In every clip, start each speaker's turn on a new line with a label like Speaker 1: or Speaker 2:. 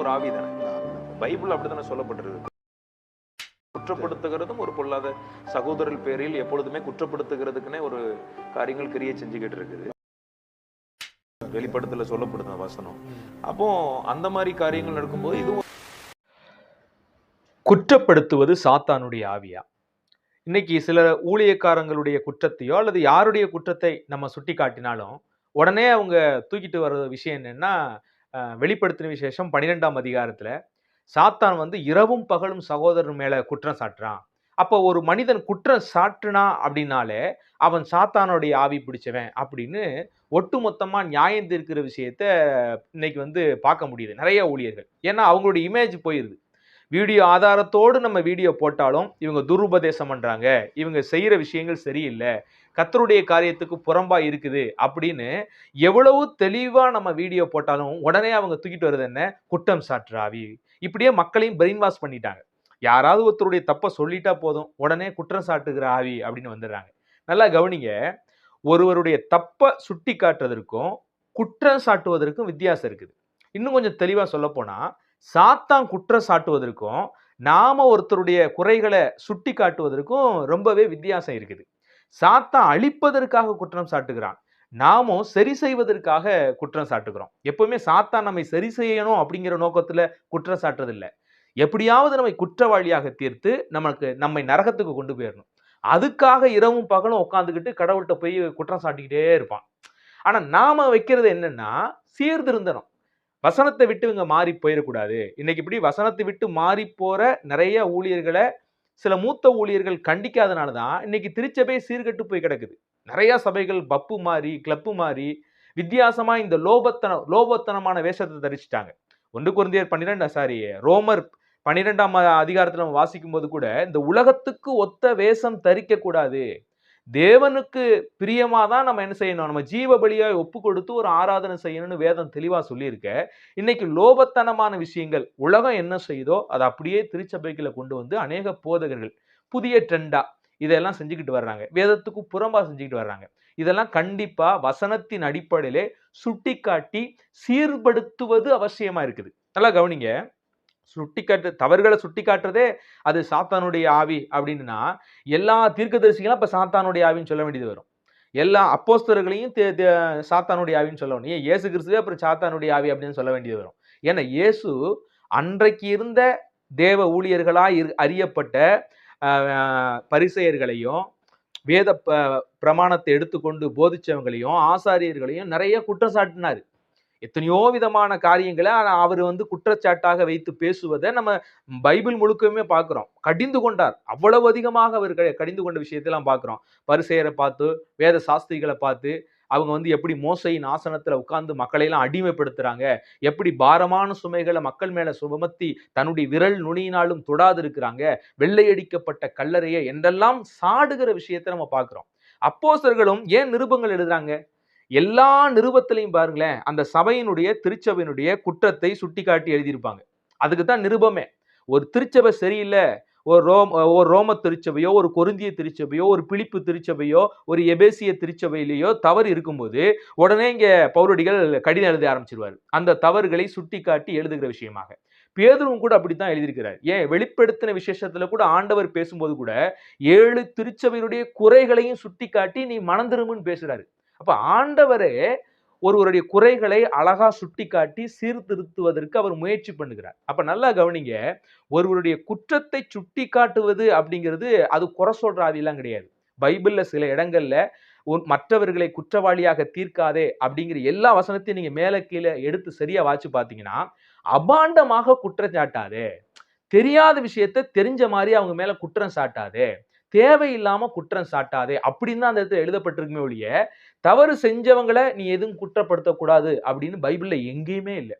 Speaker 1: ஒரு ஆவி தானே. பைபிள் அப்படித்தானே சொல்லப்பட்டிருக்கு. குற்றப்படுத்துகிறதும் ஒரு பொல்லாத சகோதரர் பேரில் எப்பொழுதுமே குற்றப்படுத்துகிறதுக்குன்னே ஒரு காரியங்கள் கிரியை செஞ்சுக்கிட்டு இருக்குது. வெளிப்படத்துல சொல்லப்படுது வசனம். அப்போ அந்த மாதிரி காரியங்கள் நடக்கும்போது இதுவும்
Speaker 2: குற்றப்படுத்துவது சாத்தானுடைய ஆவியா? இன்னைக்கு சில ஊழியக்காரங்களுடைய குற்றத்தையோ அல்லது யாருடைய குற்றத்தை நம்ம சுட்டி காட்டினாலும் உடனே அவங்க தூக்கிட்டு வர்ற விஷயம் என்னன்னா, வெளிப்படுத்தின விசேஷம் 12ஆம் அதிகாரத்துல சாத்தான் வந்து இரவும் பகலும் சகோதரன் மேல குற்றம் சாட்டுறான். அப்போ ஒரு மனிதன் குற்றம் சாட்டுனா அப்படின்னாலே அவன் சாத்தானுடைய ஆவி பிடிச்சவன் அப்படின்னு ஒட்டுமொத்தமா நியாயம் தீர்க்கிற விஷயத்த இன்னைக்கு வந்து பார்க்க முடியுது நிறைய ஊழியர்கள். ஏன்னா அவங்களுடைய இமேஜ் போயிருது. வீடியோ ஆதாரத்தோடு நம்ம வீடியோ போட்டாலும் இவங்க துருபதேசம் பண்றாங்க, இவங்க செய்யற விஷயங்கள் சரியில்லை, கர்த்தருடைய காரியத்துக்கு புறம்பா இருக்குது அப்படின்னு எவ்வளவு தெளிவா நம்ம வீடியோ போட்டாலும் உடனே அவங்க தூக்கிட்டு வருது என்ன, குற்றம் சாட்டுற ஆவி. இப்படியே மக்களையும் பிரெயின் வாஷ் பண்ணிட்டாங்க. யாராவது ஒருத்தருடைய தப்ப சொல்லிட்டா போதும் உடனே குற்றம் சாட்டுகிற ஆவி அப்படின்னு வந்துடுறாங்க. நல்லா கவனிங்க, ஒருவருடைய தப்ப சுட்டி காட்டுவதற்கும் குற்றம் சாட்டுவதற்கும் வித்தியாசம் இருக்குது. இன்னும் கொஞ்சம் தெளிவா சொல்ல போனா, சாத்தான் குற்றம் சாட்டுவதற்கும் நாம ஒருத்தருடைய குறைகளை சுட்டி காட்டுவதற்கும் ரொம்பவே வித்தியாசம் இருக்குது. சாத்தான் அழிப்பதற்காக குற்றம் சாட்டுகிறான், நாமும் சரி செய்வதற்காக குற்றம் சாட்டுகிறோம். எப்பவுமே சாத்தான் நம்மை சரி செய்யணும் அப்படிங்கிற நோக்கத்துல குற்றம் சாட்டுறது இல்லை. எப்படியாவது நம்மை குற்றவாளியாக தீர்த்து நம்மை நரகத்துக்கு கொண்டு போயிடணும். அதுக்காக இரவும் பகலும் உட்காந்துக்கிட்டு கடவுள்கிட்ட போய் குற்றம் சாட்டிக்கிட்டே இருப்பான். ஆனா நாம வைக்கிறது என்னன்னா, சீர்திருந்தனம். வசனத்தை விட்டு இவங்க மாறி போயிடக்கூடாது. இன்னைக்கு இப்படி வசனத்தை விட்டு மாறி போற நிறைய ஊழியர்களை சில மூத்த ஊழியர்கள் கண்டிக்காதனாலதான் இன்னைக்கு திருச்சபை சீர்கெட்டு போய் கிடக்குது. நிறைய சபைகள் பப்பு மாறி கிளப்பு மாறி வித்தியாசமா இந்த லோபத்தனமான வேஷத்தை தரிச்சிட்டாங்க. 1 கொரிந்தியர் 12 ரோமர் 12ஆம் அதிகாரத்துல நம்ம வாசிக்கும் போது கூட இந்த உலகத்துக்கு ஒத்த வேஷம் தரிக்க கூடாது, தேவனுக்கு பிரியமாதான் நம்ம என்ன செய்யணும், நம்ம ஜீவ பலியாய் ஒப்பு கொடுத்து ஒரு ஆராதனை செய்யணும்னு வேதம் தெளிவா சொல்லியிருக்க. இன்னைக்கு லோபத்தனமான விஷயங்கள் உலகம் என்ன செய்யுதோ அதை அப்படியே திருச்சபைக்குள்ள கொண்டு வந்து அநேக போதகர்கள் புதிய ட்ரெண்டா இதெல்லாம் செஞ்சுக்கிட்டு வர்றாங்க, வேதத்துக்கு புறம்பா செஞ்சுக்கிட்டு வர்றாங்க. இதெல்லாம் கண்டிப்பா வசனத்தின் அடிப்படையிலே சுட்டிக்காட்டி சீர்படுத்துவது அவசியமா இருக்குது. நல்லா கவனிங்க, தவறுகளை சுட்டி காட்டுறதே அது சாத்தானுடைய ஆவி அப்படின்னா எல்லா தீர்க்கதரிசிகளும் அப்ப சாத்தானுடைய ஆவின்னு சொல்ல வேண்டியது வரும். எல்லா அப்போஸ்தலர்களையும் சாத்தானுடைய ஆவின்னு சொல்லணும். ஏன் இயேசு கிறிஸ்துவே அப்புறம் சாத்தானுடைய ஆவி அப்படின்னு சொல்ல வேண்டியது வரும். ஏன்னா இயேசு அன்றைக்கு இருந்த தேவ ஊழியர்களாய் அறியப்பட்ட பரிசேயர்களையும் வேத பிரமாணத்தை எடுத்துக்கொண்டு போதிச்சவங்களையும் ஆசாரியர்களையும் நிறைய குற்றம் சாட்டினாரு. எத்தனையோ விதமான காரியங்களை அவர் வந்து குற்றச்சாட்டாக வைத்து பேசுவதை நம்ம பைபிள் முழுக்கவுமே பார்க்கிறோம். கடிந்து கொண்டார், அவ்வளவு அதிகமாக அவர் கடிந்து கொண்ட விஷயத்தெல்லாம் பார்க்கிறோம். பரிசேயரை பார்த்து, வேத சாஸ்திரிகளை பார்த்து, அவங்க வந்து எப்படி மோசையின் ஆசனத்துல உட்கார்ந்து மக்களை எல்லாம் அடிமைப்படுத்துறாங்க, எப்படி பாரமான சுமைகளை மக்கள் மேல சுமத்தி தன்னுடைய விரல் நுனியினாலும் தொடாது இருக்கிறாங்க, வெள்ளையடிக்கப்பட்ட கல்லறையை என்றெல்லாம் சாடுகிற விஷயத்தை நம்ம பார்க்கிறோம். அப்போஸ்தலர்களும் ஏன் நிருபங்கள் எழுதுறாங்க? எல்லா நிருபத்திலையும் பாருங்களேன், அந்த சபையினுடைய திருச்சபையினுடைய குற்றத்தை சுட்டி காட்டி எழுதியிருப்பாங்க. அதுக்கு தான் நிருபமே. ஒரு திருச்சபை சரியில்லை, ஒரு ரோம திருச்சபையோ, ஒரு கொரிந்திய திருச்சபையோ, ஒரு பிலிப்பு திருச்சபையோ, ஒரு எபேசிய திருச்சபையிலேயோ தவறு இருக்கும்போது உடனே இங்க பவுலடிகள் கடிதம் எழுத ஆரம்பிச்சிருவாரு, அந்த தவறுகளை சுட்டி காட்டி எழுதுகிற விஷயமாக. பேதுருவும் கூட அப்படித்தான் எழுதியிருக்கிறார். ஏன் வெளிப்படுத்தின விசேஷத்துல கூட ஆண்டவர் பேசும்போது கூட 7 திருச்சபையினுடைய குறைகளையும் சுட்டி காட்டி நீ மனம் திரும்புன்னு பேசுறாரு. அப்ப ஆண்டவரே ஒருவருடைய குறைகளை அழகா சுட்டி காட்டி சீர்திருத்துவதற்கு அவர் முயற்சி பண்ணுகிறார். அப்ப நல்லா கவனிங்க, ஒருவருடைய குற்றத்தை சுட்டி காட்டுவது அப்படிங்கிறது அது குறை சொல்ற ஆவியெல்லாம் கிடையாது. பைபிள்ல சில இடங்கள்ல மற்றவர்களை குற்றவாளியாக தீர்க்காதே அப்படிங்கிற எல்லா வசனத்தையும் நீங்க மேல கீழே எடுத்து சரியா வாச்சு பாத்தீங்கன்னா, அபாண்டமாக குற்றம் சாட்டாதே, தெரியாத விஷயத்த தெரிஞ்ச மாதிரி அவங்க மேல குற்றம் சாட்டாதே, தேவையில்லாம குற்றம் சாட்டாதே அப்படின்னு தான் அந்த இடத்துல எழுதப்பட்டிருக்குமே ஒழிய தவறு செஞ்சவங்களை நீ எதுவும் குற்றப்படுத்தக்கூடாது அப்படின்னு பைபிள்ல எங்கேயுமே இல்லை.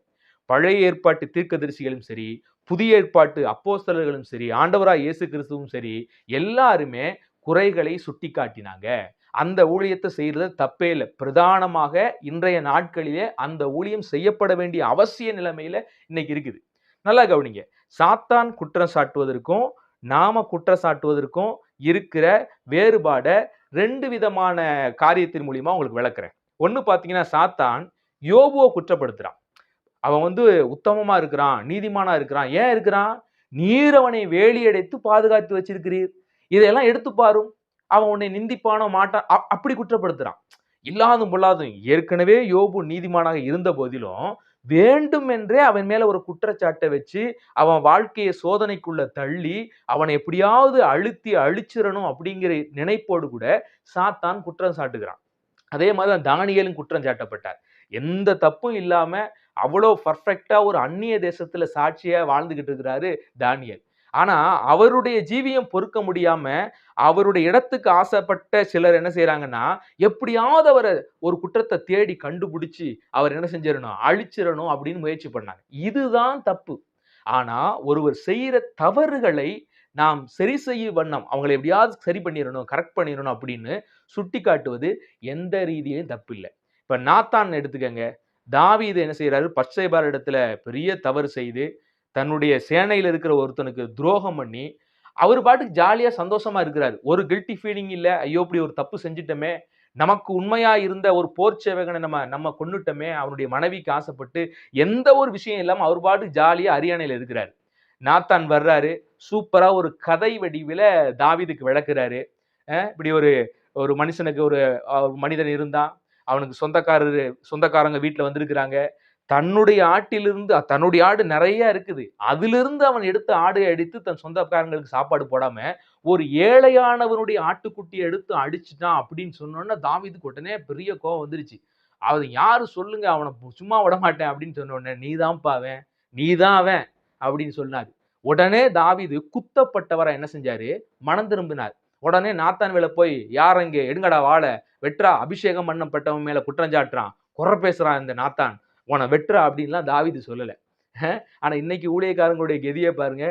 Speaker 2: பழைய ஏற்பாட்டு தீர்க்கதரிசிகளும் சரி, புதிய ஏற்பாட்டு அப்போஸ்தலர்களும் சரி, ஆண்டவராய் இயேசு கிறிஸ்துவும் சரி, எல்லாருமே குறைகளை சுட்டி காட்டினாங்க. அந்த ஊழியத்தை செய்யறது தப்பே இல்லை. பிரதானமாக இன்றைய நாட்களிலே அந்த ஊழியம் செய்யப்பட வேண்டிய அவசிய நிலைமையில இன்னைக்கு இருக்குது. நல்லா கவனிங்க, சாத்தான் குற்றம் சாட்டுவதற்கும் நாம குற்றம் சாட்டுவதற்கும் இருக்கிற வேறுபாட 2 விதமான காரியத்தின் மூலியமா உங்களுக்கு விளக்குறேன். ஒண்ணு பாத்தீங்கன்னா, சாத்தான் யோபுவை குற்றப்படுத்துறான். அவன் வந்து உத்தமமா இருக்கிறான், நீதிமானா இருக்கிறான். ஏன் இருக்கிறான்? நீர் அவனை வேலியடைத்து பாதுகாத்து வச்சிருக்கிறீர். இதையெல்லாம் எடுத்து பாரும். அவன் உன்னை நிந்திப்பானோ மாட்டான். அப்படி குற்றப்படுத்துறான். இல்லாதும் பொல்லாதும் ஏற்கனவே யோபு நீதிமானாக இருந்த போதிலும் வேண்டும் என்றே அவன் மேல ஒரு குற்றச்சாட்டை வச்சு அவன் வாழ்க்கையை சோதனைக்குள்ள தள்ளி அவனை எப்படியாவது அழுத்தி அழிச்சிடணும் அப்படிங்கிற நினைப்போடு கூட சாத்தான் குற்றம் சாட்டுகிறான். அதே மாதிரி தானியேலும் குற்றம் சாட்டப்பட்டார். எந்த தப்பும் இல்லாம அவ்வளோ பர்ஃபெக்டா ஒரு அந்நிய தேசத்துல சாட்சியா வாழ்ந்துகிட்டு இருக்கிறாரு தானியேல். ஆனா அவருடைய ஜீவியம் பொறுக்க முடியாம அவருடைய இடத்துக்கு ஆசைப்பட்ட சிலர் என்ன செய்யறாங்கன்னா, எப்படியாவது அவரை ஒரு குற்றத்தை தேடி கண்டுபிடிச்சு அவர் என்ன செஞ்சிடணும், அழிச்சிடணும் அப்படின்னு முயற்சி பண்ணாங்க. இதுதான் தப்பு. ஆனா ஒருவர் செய்யற தவறுகளை நாம் சரி செய்யும் வண்ணம் அவங்களை எப்படியாவது சரி பண்ணிடணும், கரெக்ட் பண்ணிடணும் அப்படின்னு சுட்டி காட்டுவது எந்த ரீதியிலும் தப்பு இல்லை. இப்ப நாத்தான் எடுத்துக்கங்க. தாவீது என்ன செய்யறாரு, பத்சேபார் இடத்துல பெரிய தவறு செய்து தன்னுடைய சேனையில இருக்கிற ஒருத்தனுக்கு துரோகம் பண்ணி அவர் பாட்டுக்கு ஜாலியா சந்தோஷமா இருக்கிறாரு. ஒரு கில்ட்டி ஃபீலிங் இல்ல. ஐயோ இப்படி ஒரு தப்பு செஞ்சுட்டோமே, நமக்கு உண்மையா இருந்த ஒரு போர் சேவகனை நம்ம கொன்னுட்டோமே, அவனுடைய மனைவிக்கு ஆசைப்பட்டு எந்த ஒரு விஷயம் இல்லாம அவர் பாட்டுக்கு ஜாலியா அரியணையில இருக்கிறாரு. நாத்தான் வர்றாரு, சூப்பரா ஒரு கதை வடிவில தாவீதுக்கு விளக்குறாரு. இப்படி ஒரு ஒரு மனுஷனுக்கு ஒரு மனிதன் இருந்தான், அவனுக்கு சொந்தக்காரங்க வீட்டுல வந்திருக்கிறாங்க. தன்னுடைய ஆட்டிலிருந்து தன்னுடைய ஆடு நிறைய இருக்குது, அதிலிருந்து அவன் எடுத்து ஆடை அடித்து தன் சொந்தக்காரங்களுக்கு சாப்பாடு போடாம ஒரு ஏழையானவனுடைய ஆட்டுக்குட்டியை எடுத்து அடிச்சுட்டான் அப்படின்னு சொன்னோன்னா தாவீதுக்கு உடனே பெரிய கோவம் வந்துருச்சு. அது யாரு சொல்லுங்க, அவனை சும்மா விட மாட்டேன் அப்படின்னு சொன்ன உடனே நீதான்ப்பா அவன், நீதான் அவன் அப்படின்னு சொன்னாரு. உடனே தாவீது குத்தப்பட்டவரை என்ன செஞ்சாரு, மனம் திரும்பினார். உடனே நாத்தான் மேல போய், யார் அங்கே, எடுங்கடா வாழ, வெற்றா, அபிஷேகம் பண்ணப்பட்டவன் மேல குற்றஞ்சாட்டுறான், குறை பேசுறான் இந்த நாத்தான், உன வெற்றா அப்படின்லாம் தாவீது சொல்லல. ஆனா இன்னைக்கு ஊழியக்காரங்களுடைய கெதியை பாருங்க.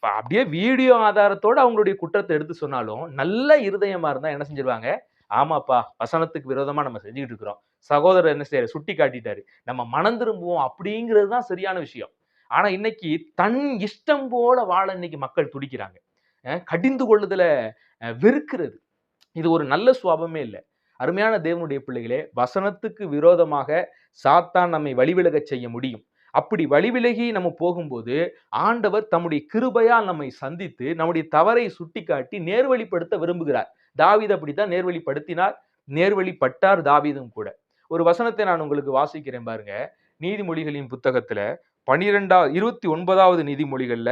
Speaker 2: அப்படியே வீடியோ ஆதாரத்தோட அவங்களுடைய குற்றத்தை எடுத்து சொன்னாலும் நல்ல இருதயமா இருந்தா என்ன செஞ்சிருவாங்க, ஆமாப்பா வசனத்துக்கு விரோதமா நம்ம செஞ்சுக்கிட்டு இருக்கிறோம், சகோதரர் என்ன செய்யற சுட்டி காட்டிட்டாரு, நம்ம மனம் திரும்புவோம் அப்படிங்கிறது தான் சரியான விஷயம். ஆனா இன்னைக்கு தன் இஷ்டம் போல வாழ இன்னைக்கு மக்கள் துடிக்கிறாங்க. கடிந்து கொள்ளுதல வெறுக்கிறது, இது ஒரு நல்ல சுவாபமே இல்லை. அருமையான தேவனுடைய பிள்ளைகளே, வசனத்துக்கு விரோதமாக சாத்தான் நம்மை வழிவிலக செய்ய முடியும். அப்படி வழிவிலகி நம்ம போகும்போது ஆண்டவர் தம்முடைய கிருபையால் நம்மை சந்தித்து நம்முடைய தவறை சுட்டி காட்டி நேர்வழிப்படுத்த விரும்புகிறார். தாவீது அப்படித்தான் நேர்வழிப்படுத்தினார், நேர்வழிப்பட்டார் தாவீதும் கூட. ஒரு வசனத்தை நான் உங்களுக்கு வாசிக்கிறேன் பாருங்க. நீதிமொழிகளின் புத்தகத்துல 29வது நீதிமொழிகள்ல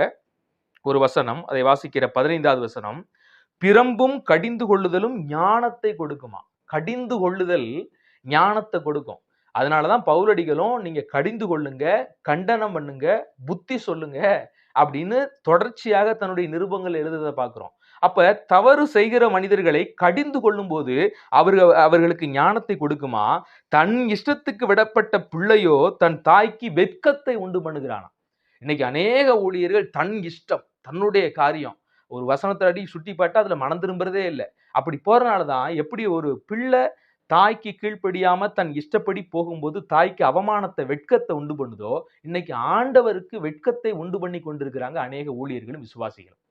Speaker 2: ஒரு வசனம், அதை வாசிக்கிற 15வது வசனம். பிரம்பும் கடிந்து கொள்ளுதலும் ஞானத்தை கொடுக்குமா. கடிந்து கொள்ளுதல் ஞானத்தை கொடுக்கும். அதனாலதான் பவுலடிகளும் நீங்க கடிந்து கொள்ளுங்க, கண்டனம் பண்ணுங்க, புத்தி சொல்லுங்க அப்படின்னு தொடர்ச்சியாக தன்னுடைய நிருபங்கள் எழுதுறதை பார்க்கிறோம். அப்ப தவறு செய்கிற மனிதர்களை கடிந்து கொள்ளும் போது அவர்களுக்கு ஞானத்தை கொடுக்குமா. தன் இஷ்டத்துக்கு விடப்பட்ட பிள்ளையோ தன் தாய்க்கு வெட்கத்தை உண்டு பண்ணுகிறானா. இன்னைக்கு அநேக ஊழியர்கள் தன் இஷ்டம், தன்னுடைய காரியம், ஒரு வசனத்தை அடி சுட்டி பாட்டா அதுல மனம் திரும்புறதே இல்லை. அப்படி போறதுனாலதான் எப்படி ஒரு பிள்ளை தாய்க்கு கீழ்ப்படியாம தன் இஷ்டப்படி போகும்போது தாய்க்கு அவமானத்தை, வெட்கத்தை உண்டு பண்ணுதோ, இன்னைக்கு ஆண்டவருக்கு வெட்கத்தை உண்டு பண்ணி கொண்டிருக்கிறாங்க அநேக ஊழியர்களும் விசுவாசிகளும்.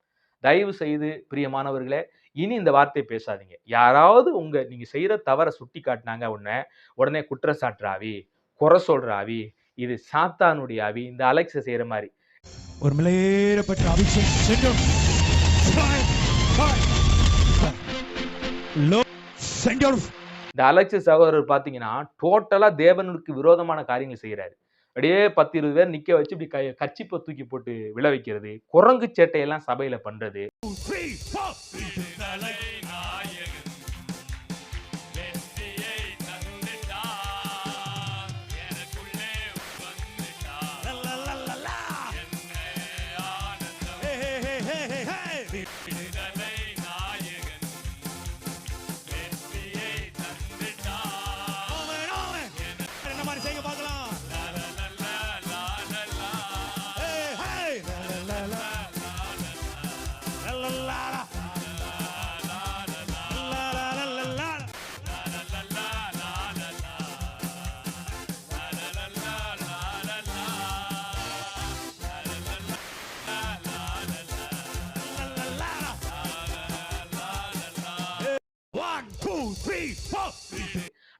Speaker 2: தயவு செய்து பிரியமானவர்களே, இனி இந்த வார்த்தையை பேசாதீங்க. யாராவது நீங்க செய்யற தவற சுட்டி காட்டினாங்க உடனே குற்றம் சாட்டுறாவி, குறை சொல்றாவி, இது சாத்தானுடைய ஆவி. இந்த அலெக்ஸை செய்யற மாதிரி
Speaker 3: ஒரு மிளையேறப்பட்ட அபிஷேகம்
Speaker 2: இந்த அலெக்ஸ் சகோதரர் பாத்தீங்கன்னா டோட்டலா தேவனுக்கு விரோதமான காரியங்கள் செய்யறாரு. அப்படியே 10-20 பேர் நிக்க வச்சு இப்படி கச்சிப்பை தூக்கி போட்டு விழ வைக்கிறது, குரங்கு சேட்டையெல்லாம் சபையில பண்றது.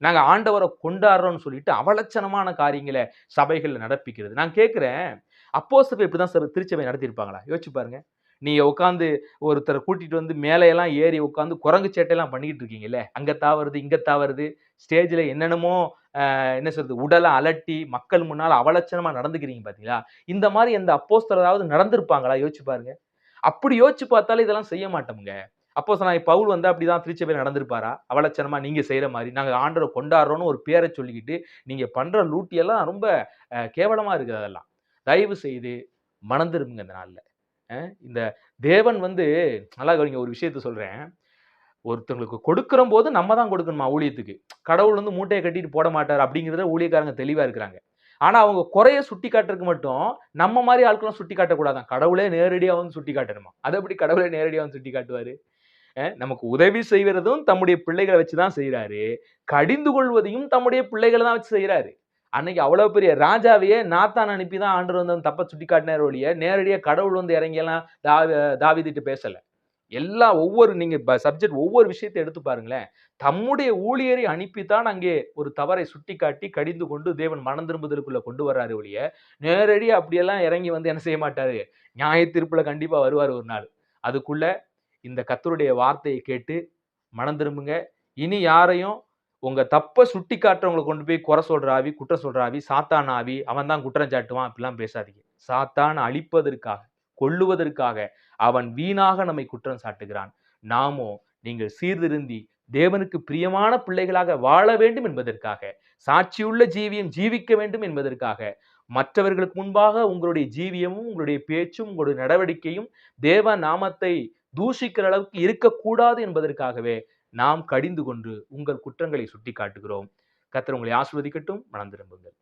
Speaker 2: நாங்க ஆண்டவரை கொண்டாடுறோம்னு சொல்லிட்டு அவலட்சணமான காரியங்களை சபைகள்ல நடப்பிக்கிறது. நான் கேட்கிறேன், அப்போஸ்தலர்கள் இப்படிதான் திருச்சபை நடத்தியிருப்பாங்களா? யோசிச்சு பாருங்க. நீங்க உட்கார்ந்து ஒருத்தரை கூட்டிட்டு வந்து மேலையெல்லாம் ஏறி உட்கார்ந்து குரங்கு சேட்டையெல்லாம் பண்ணிக்கிட்டு இருக்கீங்கல்ல, அங்க தாவறது, இங்க தாவறது, ஸ்டேஜ்ல என்னென்னமோ என்ன சொல்றது, உடலை அலட்டி மக்கள் முன்னால அவலட்சணமா நடந்துக்கிறீங்க பாத்தீங்களா? இந்த மாதிரி எந்த அப்போஸ்தலராவது நடந்திருப்பாங்களா? யோசிச்சு பாருங்க. அப்படி யோசிச்சு பார்த்தாலே இதெல்லாம் செய்ய மாட்டோம்ங்க. அப்போஸ்தலனாகிய பவுல் வந்து அப்படிதான் திருச்சபையில நடந்திருப்பாரா? அவலட்சணமா நீங்க செய்யற மாரி, நாங்க ஆண்டவரை கொண்டாடுறோம்னு ஒரு பேரை சொல்லிக்கிட்டு, நீங்க பண்ற லூட்டி எல்லாம் ரொம்ப கேவலமா இருக்குது அதெல்லாம். தயவு செய்து மனம் திரும்புங்க இந்த நாள்ல. இந்த தேவன் வந்து நல்லா கவனிங்க, ஒரு விஷயத்த சொல்றேன். ஒருத்தவங்களுக்கு கொடுக்கிறம்போது நம்ம தான் கொடுக்கணுமா ஊழியத்துக்கு. கடவுள் வந்து மூட்டைய கட்டிட்டு போட மாட்டாரு அப்படிங்கிறதுல ஊழியக்காரங்க தெளிவா இருக்கிறாங்க. ஆனா அவங்க குறைய சுட்டிக்காட்டுறதுக்கு மட்டும் நம்ம மாரி ஆட்களும் சுட்டிக்காட்டக் கூடாதாம். கடவுளே நேரடியா வந்து சுட்டிக்காட்டணுமா. அது எப்படி கடவுளே நேரடியா வந்து சுட்டிக்காட்டுவாரு? நமக்கு உதவி செய்வதும் தம்முடைய பிள்ளைகளை வச்சு தான் செய்றாரு. கடிந்து கொள்வதையும் தம்முடைய பிள்ளைகள தான் வச்சு செய்றாரு. அன்னைக்கு அவ்வளவு பெரிய ராஜாவையே நாத்தான் அனுப்பி தான் ஆண்டவர் வந்து அந்த தப்ப சுட்டிக்காட்டினாரே ஒழிய, நேரடியா கடவுள் வந்து இறங்கி எல்லாம் தாவீதுட்ட பேசல. ஒவ்வொரு நீங்க சப்ஜெக்ட் ஒவ்வொரு விஷயத்தை எடுத்து பாருங்களேன். தம்முடைய ஊழியரை அனுப்பித்தான் அங்கே ஒரு தவறை சுட்டிக்காட்டி கடிந்து கொண்டு தேவன் மனம் திரும்புதலுக்குள்ள கொண்டு வர்றாரு ஒழிய, நேரடியா அப்படியெல்லாம் இறங்கி வந்து என்ன செய்ய மாட்டாரு. நியாய தீர்ப்புல கண்டிப்பா வருவாரு ஒரு நாள். அதுக்குள்ள இந்த கர்த்தருடைய வார்த்தையை கேட்டு மனம் திரும்புங்க. இனி யாரையும் உங்க தப்ப சுட்டிக்காட்டுறவங்கள கொண்டு போய் குறை சொல்ற ஆவி, குற்றம் சொல்ற ஆவி, சாத்தான் ஆவி, அவன் தான் குற்றம் சாட்டுவான் அப்படிலாம் பேசாதீங்க. சாத்தான் அழிப்பதற்காக, கொல்லுவதற்காக அவன் வீணாக நம்மை குற்றம் சாட்டுகிறான். நாமோ நீங்கள் சீர்திருந்தி தேவனுக்கு பிரியமான பிள்ளைகளாக வாழ வேண்டும் என்பதற்காக, சாட்சியுள்ள ஜீவியம் ஜீவிக்க வேண்டும் என்பதற்காக, மற்றவர்களுக்கு முன்பாக உங்களுடைய ஜீவியமும், உங்களுடைய பேச்சும், உங்களுடைய நடவடிக்கையும் தேவ நாமத்தை தூஷிக்கிற அளவுக்கு இருக்கக்கூடாது என்பதற்காகவே நாம் கடிந்து கொண்டு உங்கள் குற்றங்களை சுட்டிக்காட்டுகிறோம். கர்த்தர் உங்களை ஆசீர்வதிக்கட்டும். மனம் திரும்புங்கள்.